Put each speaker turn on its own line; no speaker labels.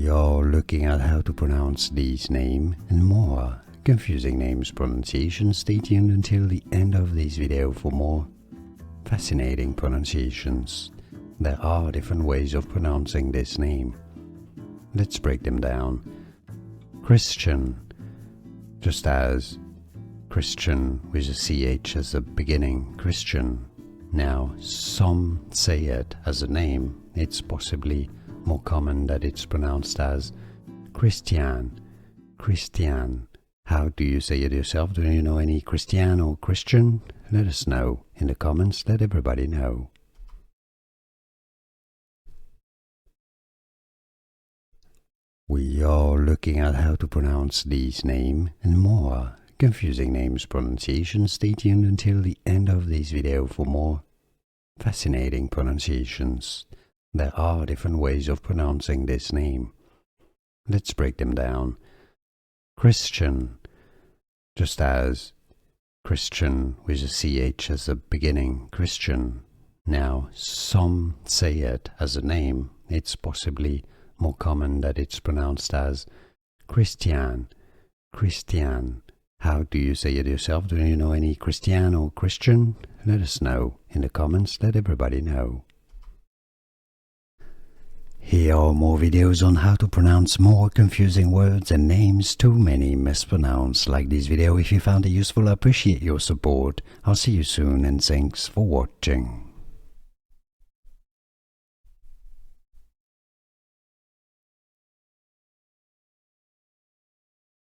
We are looking at how to pronounce these names and more confusing names pronunciation. Stay tuned until the end of this video for more fascinating pronunciations. There are different ways of pronouncing this name. Let's break them down. Kristian, just as Christian with a CH as a beginning, Kristian. Now, some say it as a name. It's possibly more common that it's pronounced as Kristian, Kristian. How do you say it yourself? Do you know any Kristian or Christian? Let us know in the comments. Let everybody know. We are looking at how to pronounce these names and more confusing names pronunciation. Stay tuned until the end of this video for more fascinating pronunciations. There are different ways of pronouncing this name. Let's break them down. Kristian, just as Christian with a CH as a beginning, Kristian. Now, some say it as a name. It's possibly more common that it's pronounced as Kristian, Kristian. How do you say it yourself? Do you know any Kristian or Christian? Let us know in the comments. Let everybody know. Here are more videos on how to pronounce more confusing words and names too many mispronounced. Like this video if you found it useful. I appreciate your support. I'll see you soon and thanks for watching.